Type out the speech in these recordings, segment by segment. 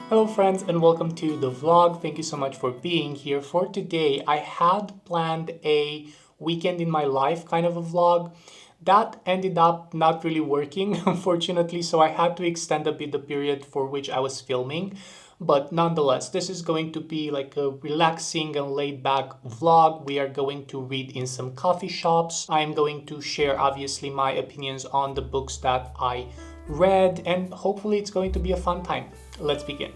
Hello, friends, and welcome to the vlog. Thank you so much for being here. For today, I had planned a weekend in my life kind of a vlog. That ended up not really working, unfortunately, so I had to extend a bit the period for which I was filming. But nonetheless, this is going to be like a relaxing and laid back vlog. We are going to read in some coffee shops. I am going to share, obviously, my opinions on the books that I read, and hopefully, it's going to be a fun time. Let's begin.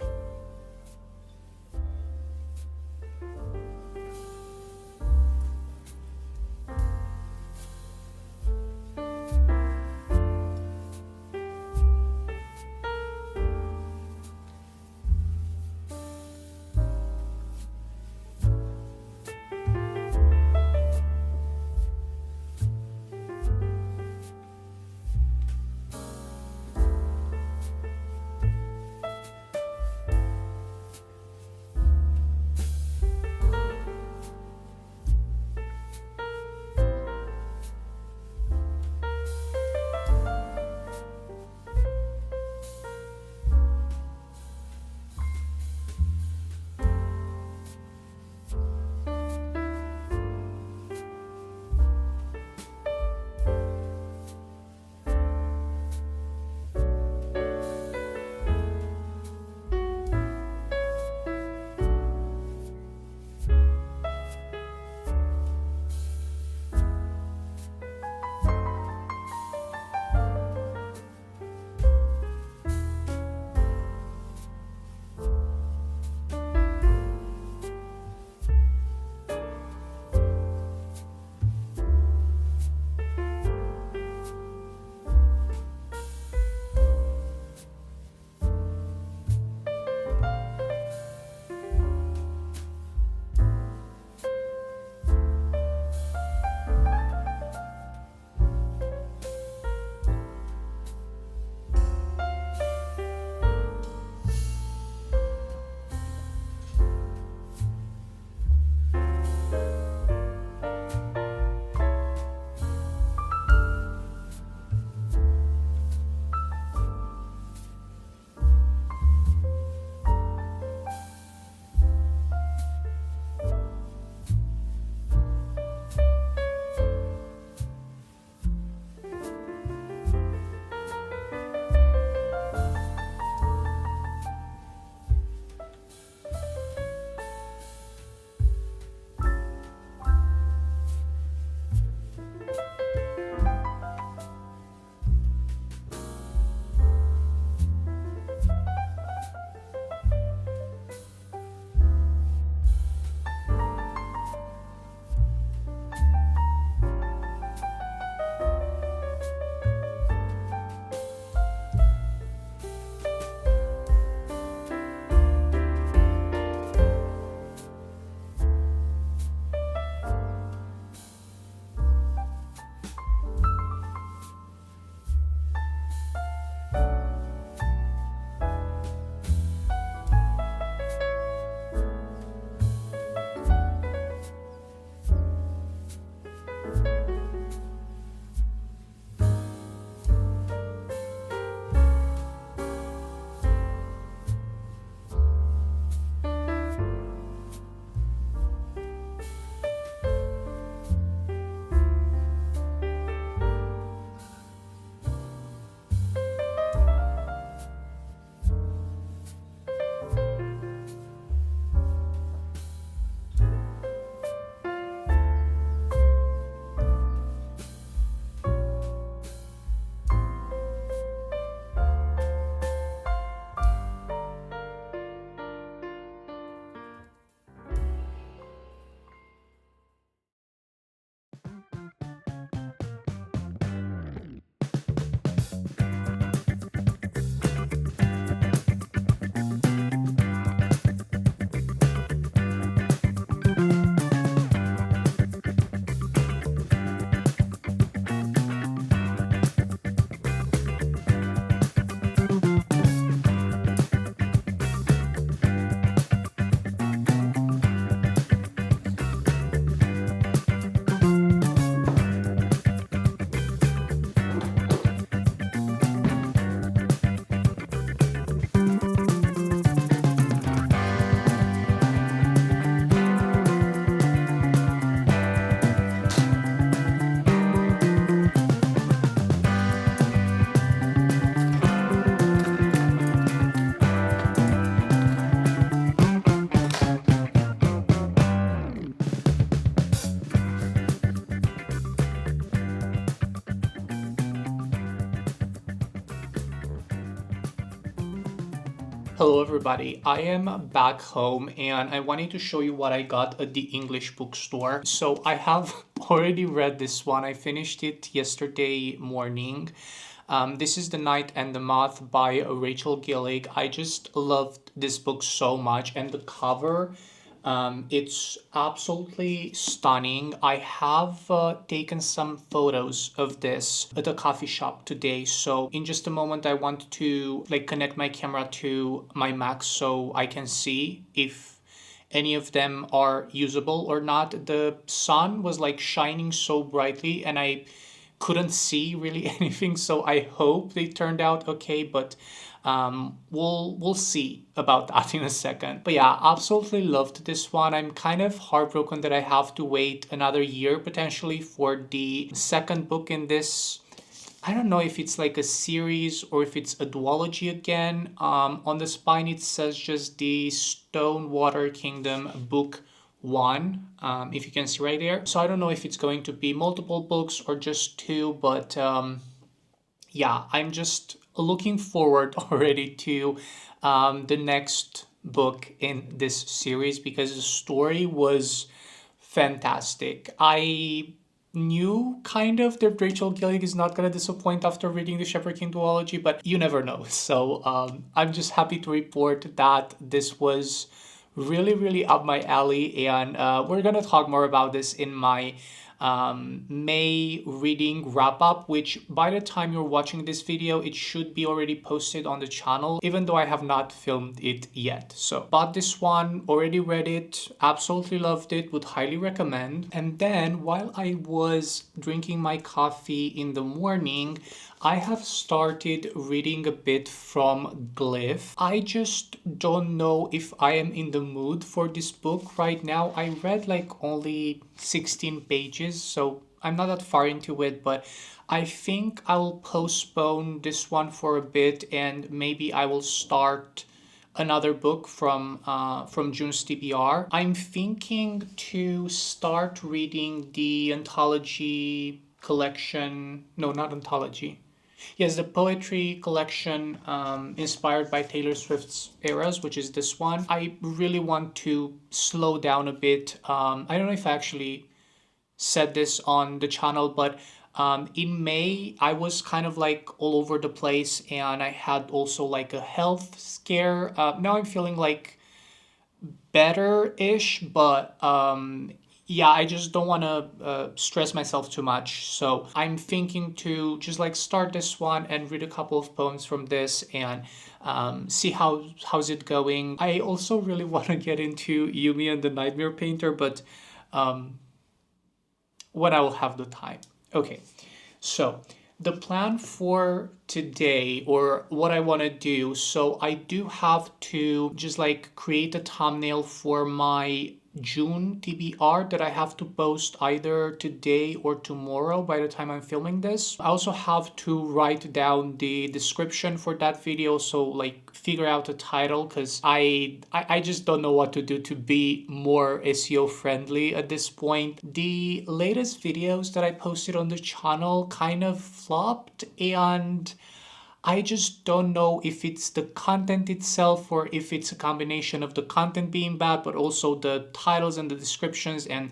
Hello everybody, I am back home and I wanted to show you what I got at the English bookstore. So I have already read this one. I finished it yesterday morning. This is The Night and the Moth by Rachel Gillig. I just loved this book so much, and the cover, it's absolutely stunning. I have taken some photos of this at a coffee shop today. So in just a moment, I want to connect my camera to my Mac so I can see if any of them are usable or not. The sun was shining so brightly and I couldn't see really anything, so I hope they turned out okay, but we'll see about that in a second. But yeah, absolutely loved this one. I'm kind of heartbroken that I have to wait another year potentially for the second book in this. I don't know if it's like a series or if it's a duology again. On the spine it says just the Stonewater Kingdom book 1, if you can see right there. So I don't know if it's going to be multiple books or just two, but yeah, I'm just looking forward already to the next book in this series because the story was fantastic. I knew kind of that Rachel Gillig is not going to disappoint after reading the Shepherd King duology, but you never know. So I'm just happy to report that this was really, really up my alley, and we're going to talk more about this in my May reading wrap up, which by the time you're watching this video, it should be already posted on the channel, even though I have not filmed it yet. So bought this one, already read it, absolutely loved it, would highly recommend. And then while I was drinking my coffee in the morning, I have started reading a bit from Gliff. I just don't know if I am in the mood for this book right now. I read only 16 pages, so I'm not that far into it, but I think I'll postpone this one for a bit and maybe I will start another book from June's TBR. I'm thinking to start reading the anthology collection. No, not anthology. Yes, the poetry collection inspired by Taylor Swift's Eras, which is this one. I really want to slow down a bit. I don't know if I actually said this on the channel, but in May, I was kind of all over the place and I had also a health scare. Now I'm feeling better-ish, but yeah, I just don't want to stress myself too much. So I'm thinking to just start this one and read a couple of poems from this and see how's it going. I also really want to get into Yumi and the Nightmare Painter, but when I will have the time. Okay, so the plan for today, or what I want to do, so I do have to just create a thumbnail for my June TBR that I have to post either today or tomorrow by the time I'm filming this. I also have to write down the description for that video, so figure out a title, because I just don't know what to do to be more SEO friendly at this point. The latest videos that I posted on the channel kind of flopped, and I just don't know if it's the content itself or if it's a combination of the content being bad, but also the titles and the descriptions and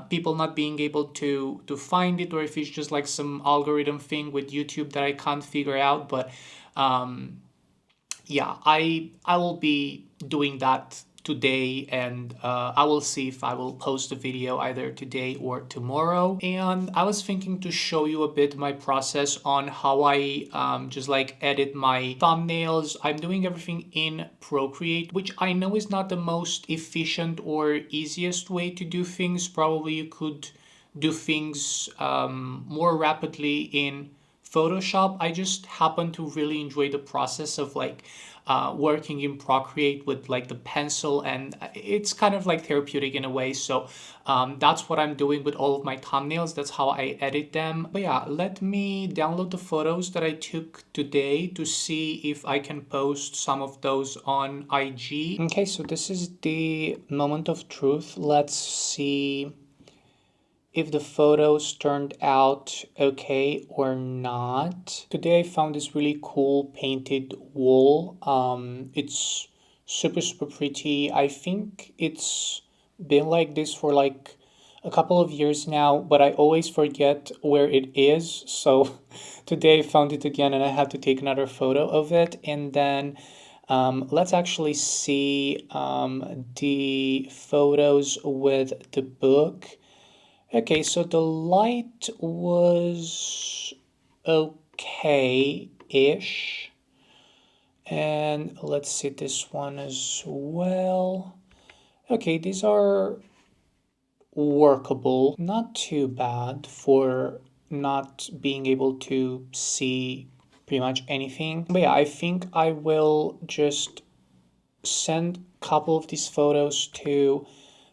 people not being able to find it, or if it's just some algorithm thing with YouTube that I can't figure out. But yeah, I will be doing that today, and I will see if I will post a video either today or tomorrow. And I was thinking to show you a bit my process on how I just edit my thumbnails. I'm doing everything in Procreate, which I know is not the most efficient or easiest way to do things. Probably you could do things more rapidly in Photoshop. I just happen to really enjoy the process of working in Procreate with the pencil, and it's kind of therapeutic in a way. So that's what I'm doing with all of my thumbnails. That's how I edit them. But yeah, let me download the photos that I took today to see if I can post some of those on IG. Okay, so this is the moment of truth. Let's see if the photos turned out okay or not. Today I found this really cool painted wool. It's super pretty. I think it's been like this for like a couple of years now, but I always forget where it is. So today I found it again and I had to take another photo of it. And then let's actually see the photos with the book. Okay, so the light was okay-ish. And let's see this one as well. Okay, these are workable, not too bad for not being able to see pretty much anything. But yeah, I think I will just send a couple of these photos to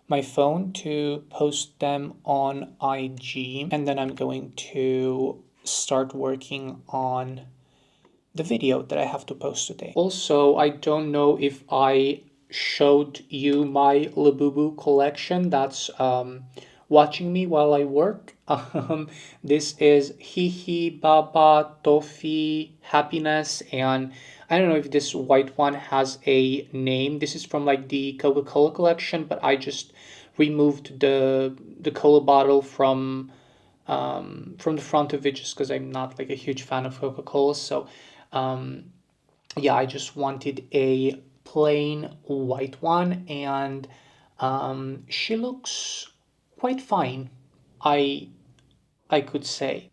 my phone to post them on IG, and then I'm going to start working on the video that I have to post today. Also, I don't know if I showed you my labubu collection that's watching me while I work. This is Hihi, Baba, Tofi, Happiness, and I don't know if this white one has a name. This is from like the Coca-Cola collection, but I just removed the cola bottle from the front of it just because I'm not like a huge fan of Coca-Cola. So um, yeah, I just wanted a plain white one, and she looks quite fine. I I could say.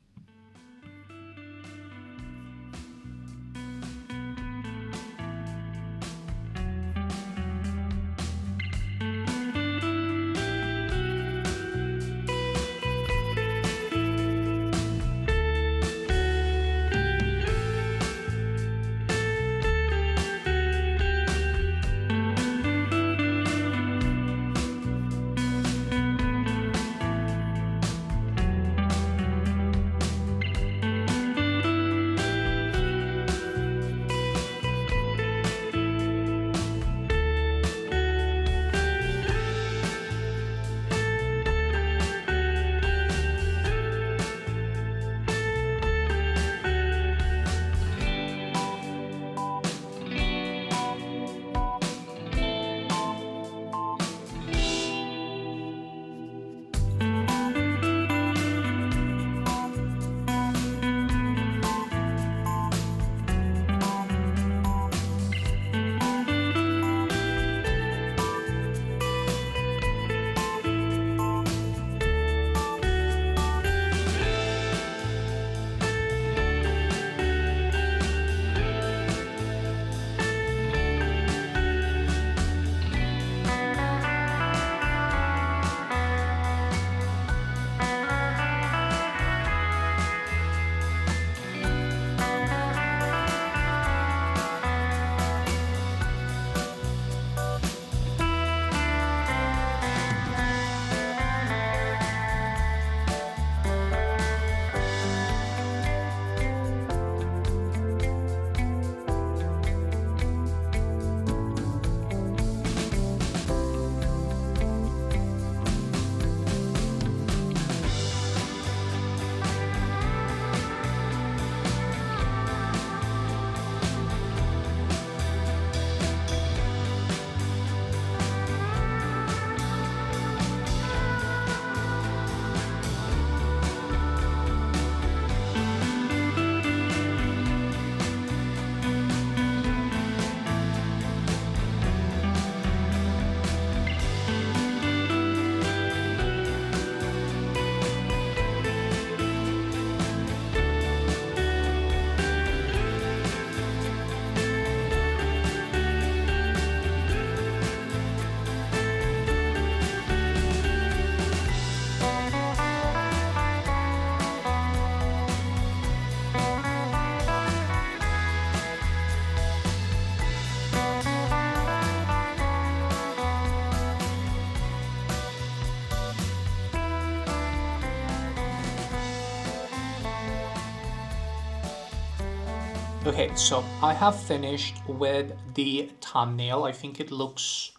Okay, so I have finished with the thumbnail. I think it looks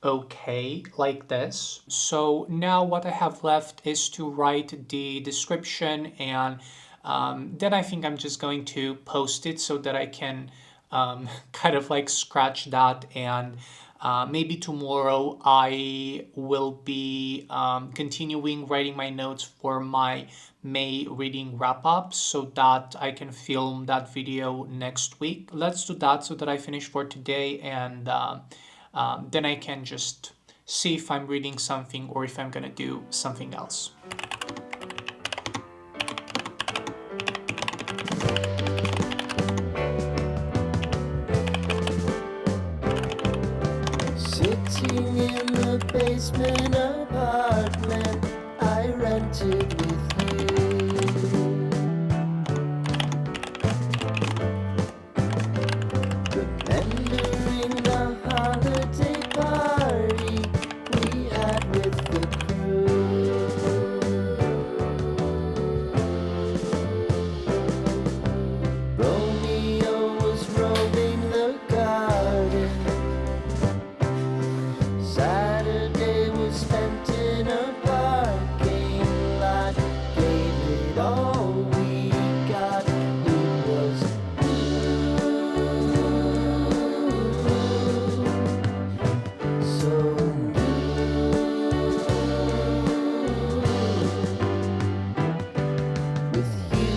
okay like this. So now what I have left is to write the description, and then I think I'm just going to post it so that I can kind of like scratch that, and maybe tomorrow I will be continuing writing my notes for my May reading wrap up so that I can film that video next week. Let's do that so that I finish for today, and then I can just see if I'm reading something or if I'm gonna do something else. Sitting in the basement apartment I rented with you. Remembering the holiday party we had with the crew. Romeo was roaming the garden. Saturday was spent in a parking lot. Gave it all we got. It was so with you.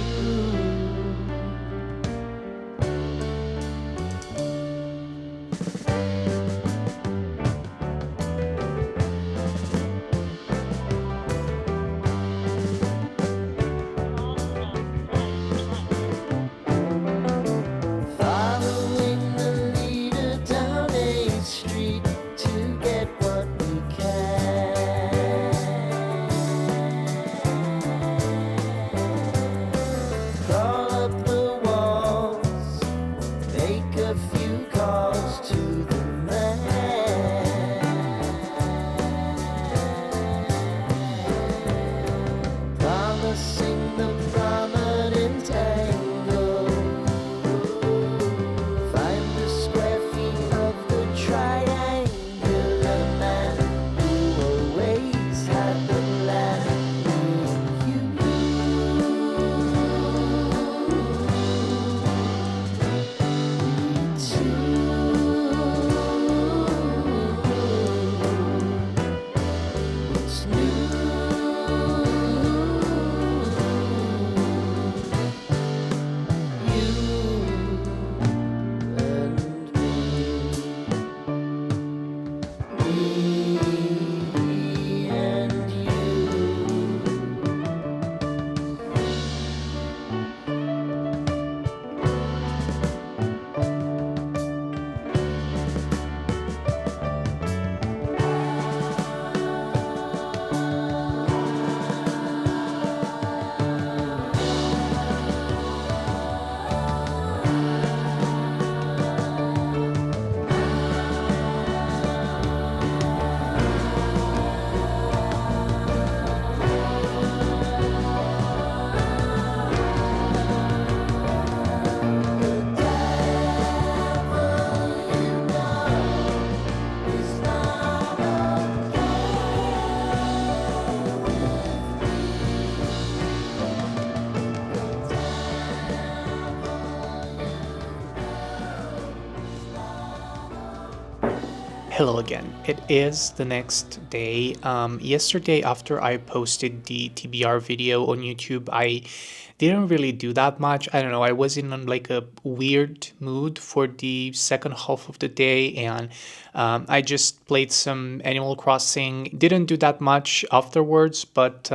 Following the leader down 8th Street to get what we can. Crawl up the walls, make a few calls to the man. Promising the prominent angle. Find the square feet of the triangular man who always had the plan. You What's new? Hello again. It is the next day. Yesterday, after I posted the TBR video on YouTube, I didn't really do that much. I don't know. I was in like a weird mood for the second half of the day, and I just played some Animal Crossing. Didn't do that much afterwards, but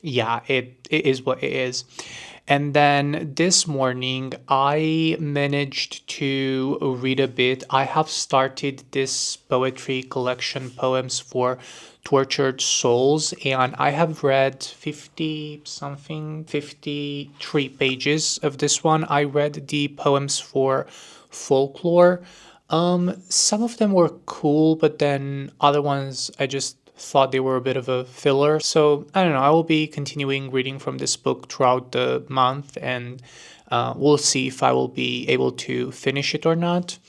yeah, it is what it is. And then this morning, I managed to read a bit. I have started this poetry collection, Poems for Tortured Souls, and I have read 50 something, 53 pages of this one. I read the Poems for Folklore. Some of them were cool, but then other ones I just thought they were a bit of a filler. So I don't know. I will be continuing reading from this book throughout the month, and we'll see if I will be able to finish it or not.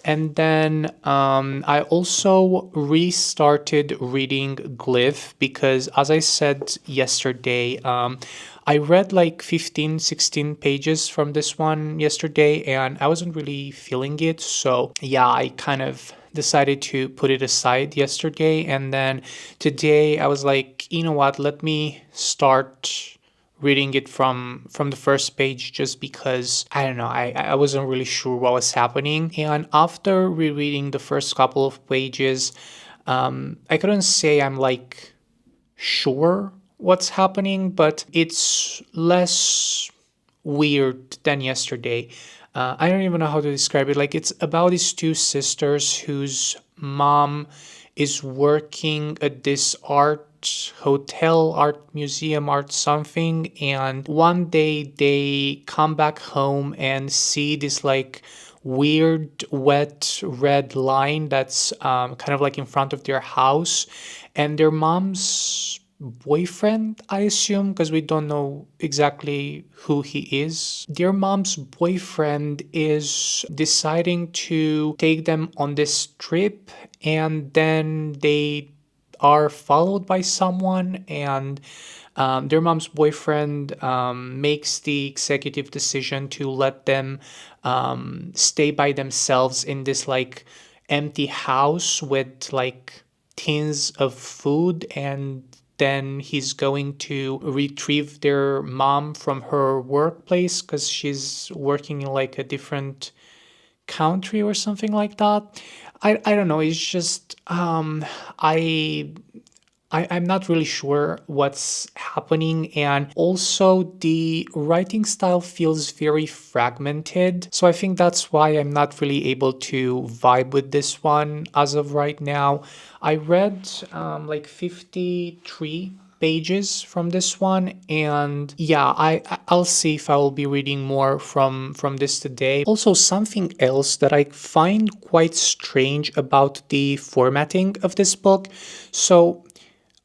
And then I also restarted reading Gliff because, as I said yesterday, I read like 15, 16 pages from this one yesterday and I wasn't really feeling it. So, yeah, I kind of decided to put it aside yesterday. And then today I was like, you know what, let me start reading it from the first page just because I don't know, I wasn't really sure what was happening. And after rereading the first couple of pages, I couldn't say I'm like sure what's happening, but it's less weird than yesterday. I don't even know how to describe it. Like, it's about these two sisters whose mom is working at this art hotel, art museum, art something, and one day they come back home and see this like weird wet red line that's kind of like in front of their house, and their mom's boyfriend, I assume, because we don't know exactly who he is. Their mom's boyfriend is deciding to take them on this trip, and then they are followed by someone, and their mom's boyfriend makes the executive decision to let them stay by themselves in this like empty house with like tins of food, and then he's going to retrieve their mom from her workplace because she's working in like a different country or something like that. I don't know. It's just I I'm not really sure what's happening, and also the writing style feels very fragmented. So I think that's why I'm not really able to vibe with this one as of right now. I read like 53 pages from this one, and yeah, I'll see if I will be reading more from this today. Also, something else that I find quite strange about the formatting of this book. So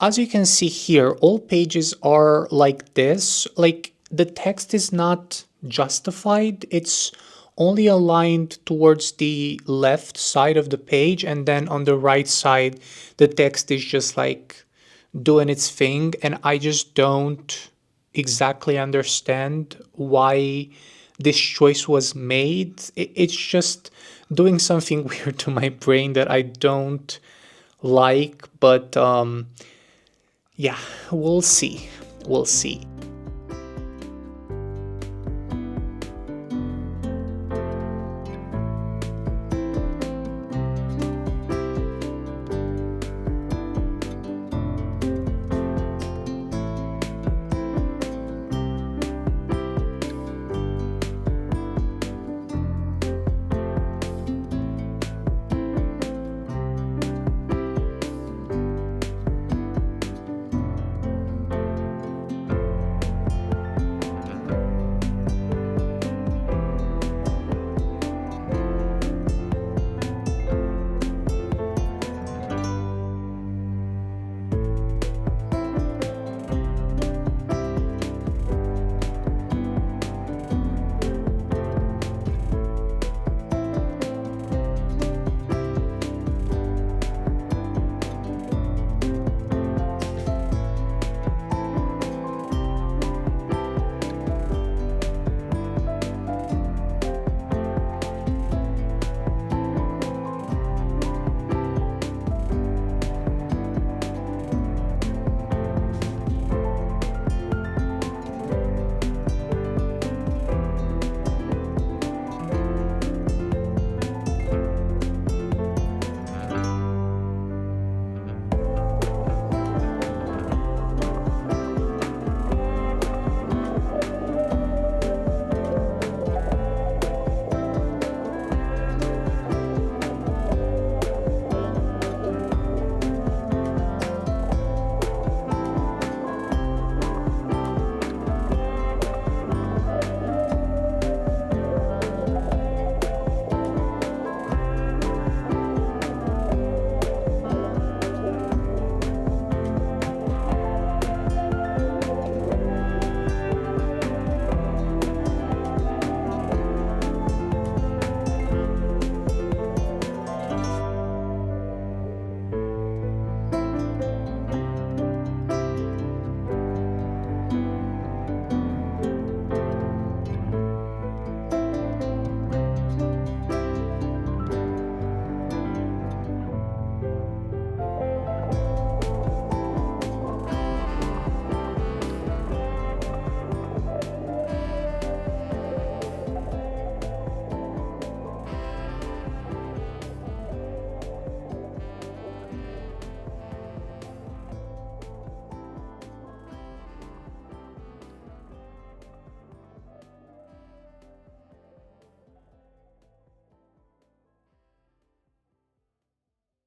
as you can see here, all pages are like this. Like, the text is not justified. It's only aligned towards the left side of the page, and then on the right side, the text is just like doing its thing. And I just don't exactly understand why this choice was made. It's just doing something weird to my brain that I don't like, but yeah, we'll see. We'll see.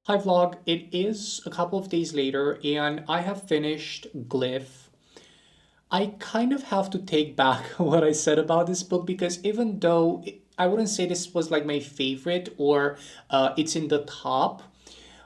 Hi vlog, it is a couple of days later and I have finished Gliff. I kind of have to take back what I said about this book because even though I wouldn't say this was like my favorite or it's in the top,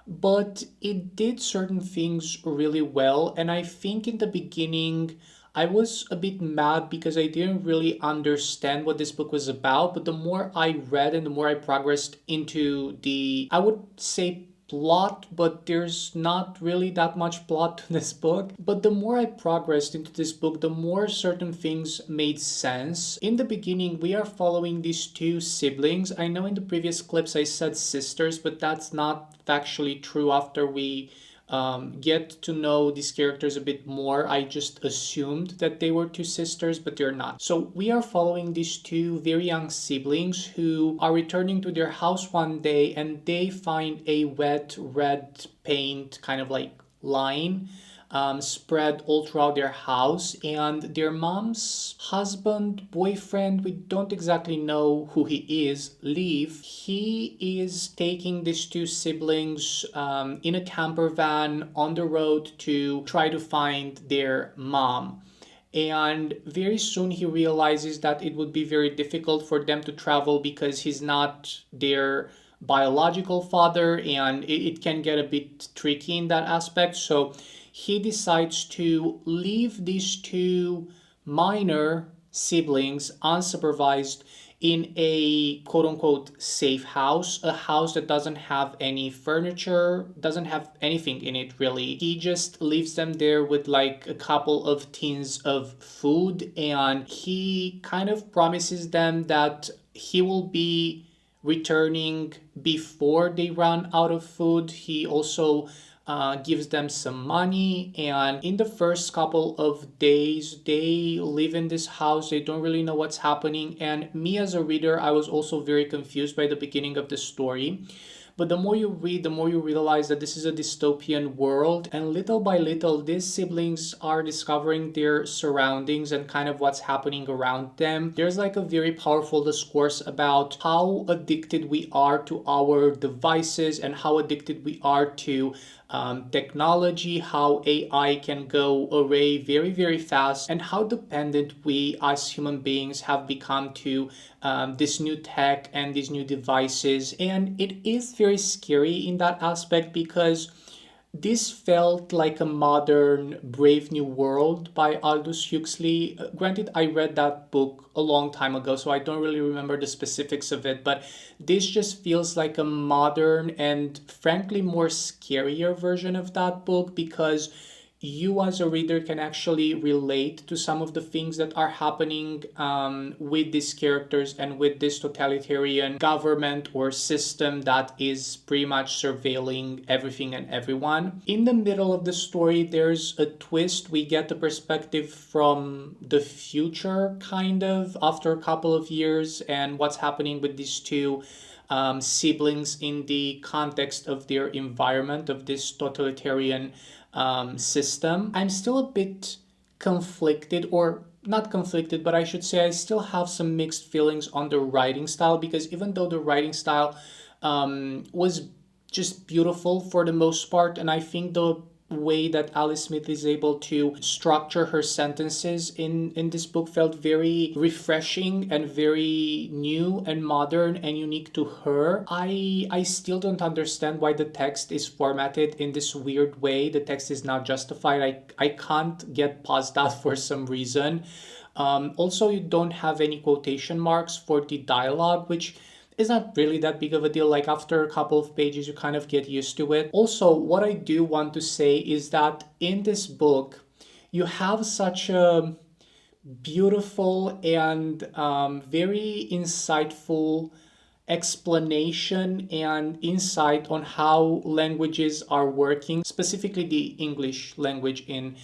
but it did certain things really well. And I think in the beginning, I was a bit mad because I didn't really understand what this book was about. But the more I read and the more I progressed into the, I would say, plot, but there's not really that much plot to this book. But the more I progressed into this book, the more certain things made sense. In the beginning, we are following these two siblings. I know in the previous clips I said sisters, but that's not factually true. After we get to know these characters a bit more, I just assumed that they were two sisters, but they're not. So we are following these two very young siblings who are returning to their house one day and they find a wet red paint kind of like line spread all throughout their house, and their mom's husband, boyfriend, we don't exactly know who he is, leave. He is taking these two siblings in a camper van on the road to try to find their mom. And very soon he realizes that it would be very difficult for them to travel because he's not their biological father, and it can get a bit tricky in that aspect. So he decides to leave these two minor siblings unsupervised in a quote unquote safe house, a house that doesn't have any furniture, doesn't have anything in it really. He just leaves them there with like a couple of tins of food, and he kind of promises them that he will be returning before they run out of food. He also gives them some money, and in the first couple of days they live in this house. They don't really know what's happening, and me as a reader, I was also very confused by the beginning of the story. But the more you read, the more you realize that this is a dystopian world, and little by little, these siblings are discovering their surroundings and kind of what's happening around them. There's like a very powerful discourse about how addicted we are to our devices and how addicted we are to technology, how AI can go away very, very fast, and how dependent we as human beings have become to this new tech and these new devices. And it is very scary in that aspect because this felt like a modern Brave New World by Aldous Huxley. Granted, I read that book a long time ago, so I don't really remember the specifics of it, but this just feels like a modern and frankly more scarier version of that book because you as a reader can actually relate to some of the things that are happening with these characters and with this totalitarian government or system that is pretty much surveilling everything and everyone. In the middle of the story, there's a twist. We get the perspective from the future, kind of, after a couple of years, and what's happening with these two siblings in the context of their environment, of this totalitarian system. I'm still a bit conflicted, or not conflicted, but I should say I still have some mixed feelings on the writing style because even though the writing style was just beautiful for the most part, and I think the way that Alice Smith is able to structure her sentences in this book felt very refreshing and very new and modern and unique to her. I still don't understand why the text is formatted in this weird way. The text is not justified. I can't get past that for some reason. Also, you don't have any quotation marks for the dialogue, which is not really that big of a deal. Like after a couple of pages, you kind of get used to it. Also, what I do want to say is that in this book, you have such a beautiful and very insightful explanation and insight on how languages are working, specifically the English language in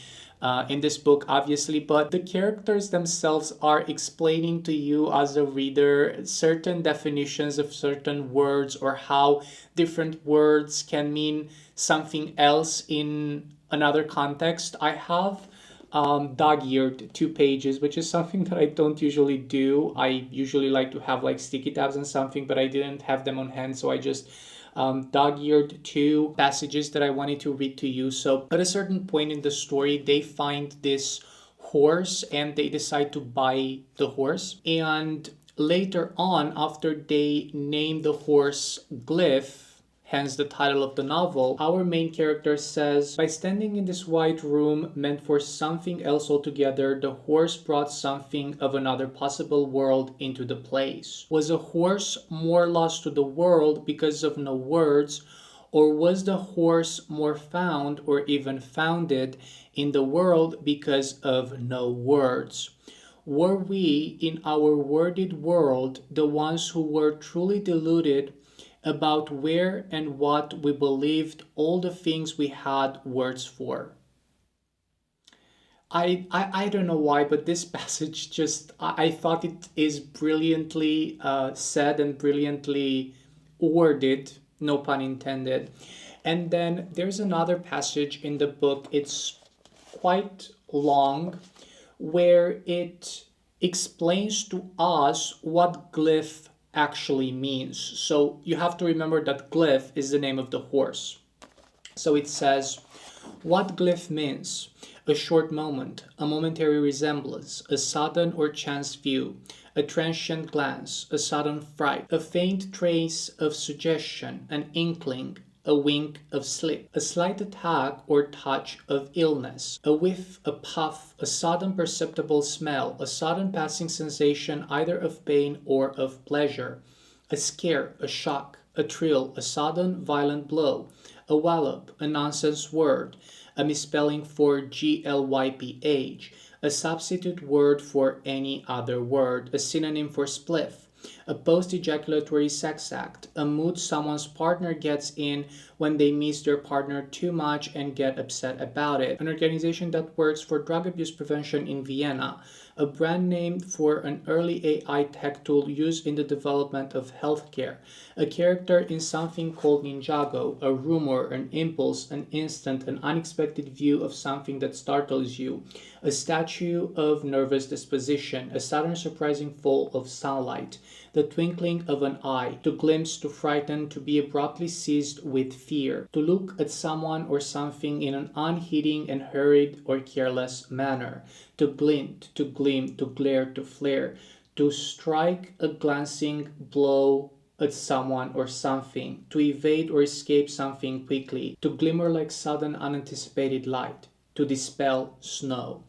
this book, obviously, but the characters themselves are explaining to you as a reader certain definitions of certain words or how different words can mean something else in another context. I have dog-eared 2 pages, which is something that I don't usually do. I usually like to have like sticky tabs and something, but I didn't have them on hand, so I just dog-eared 2 passages that I wanted to read to you. So at a certain point in the story, they find this horse and they decide to buy the horse. And later on, after they name the horse Gliff, hence the title of the novel, our main character says, by standing in this white room meant for something else altogether, the horse brought something of another possible world into the place. Was a horse more lost to the world because of no words, or was the horse more found or even founded in the world because of no words? Were we, in our worded world, the ones who were truly deluded about where and what we believed all the things we had words for? I don't know why, but this passage just, I thought it is brilliantly said and brilliantly worded, no pun intended. And then there's another passage in the book, it's quite long, where it explains to us what glyph actually means. So you have to remember that glyph is the name of the horse. So it says, what glyph means: a short moment, a momentary resemblance, a sudden or chance view, a transient glance, a sudden fright, a faint trace of suggestion, an inkling, a wink of sleep, a slight attack or touch of illness, a whiff, a puff, a sudden perceptible smell, a sudden passing sensation either of pain or of pleasure, a scare, a shock, a thrill, a sudden violent blow, a wallop, a nonsense word, a misspelling for glyph, a substitute word for any other word, a synonym for spliff, a post-ejaculatory sex act, a mood someone's partner gets in when they miss their partner too much and get upset about it, an organization that works for drug abuse prevention in Vienna, a brand name for an early AI tech tool used in the development of healthcare, a character in something called Ninjago, a rumor, an impulse, an instant, an unexpected view of something that startles you, a statue of nervous disposition, a sudden surprising fall of sunlight, the twinkling of an eye, to glimpse, to frighten, to be abruptly seized with fear, to look at someone or something in an unheeding and hurried or careless manner, to glint, to gleam, to glare, to flare, to strike a glancing blow at someone or something, to evade or escape something quickly, to glimmer like sudden unanticipated light, to dispel snow.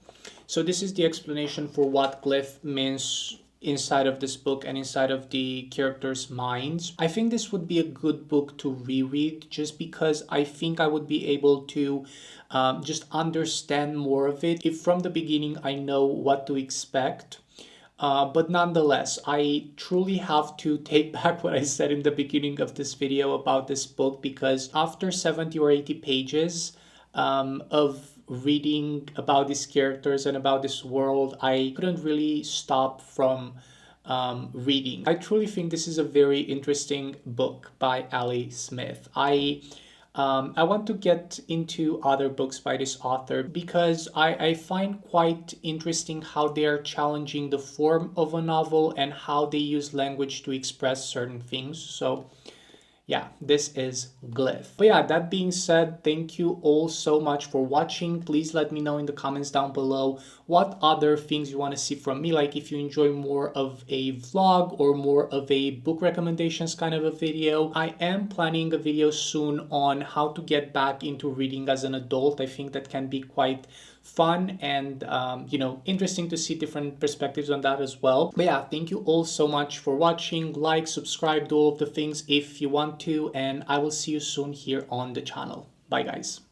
So this is the explanation for what glyph means inside of this book and inside of the characters' minds. I think this would be a good book to reread just because I think I would be able to just understand more of it if from the beginning I know what to expect. But nonetheless, I truly have to take back what I said in the beginning of this video about this book, because after 70 or 80 pages of reading about these characters and about this world, I couldn't really stop from reading. I truly think this is a very interesting book by Ali Smith. I want to get into other books by this author because I find quite interesting how they are challenging the form of a novel and how they use language to express certain things. So yeah, this is Glyph. But yeah, that being said, thank you all so much for watching. Please let me know in the comments down below what other things you want to see from me. Like if you enjoy more of a vlog or more of a book recommendations kind of a video. I am planning a video soon on how to get back into reading as an adult. I think that can be quite fun and interesting to see different perspectives on that as well. But yeah, thank you all so much for watching. Like, subscribe, do all of the things if you want to, and I will see you soon here on the channel. Bye guys.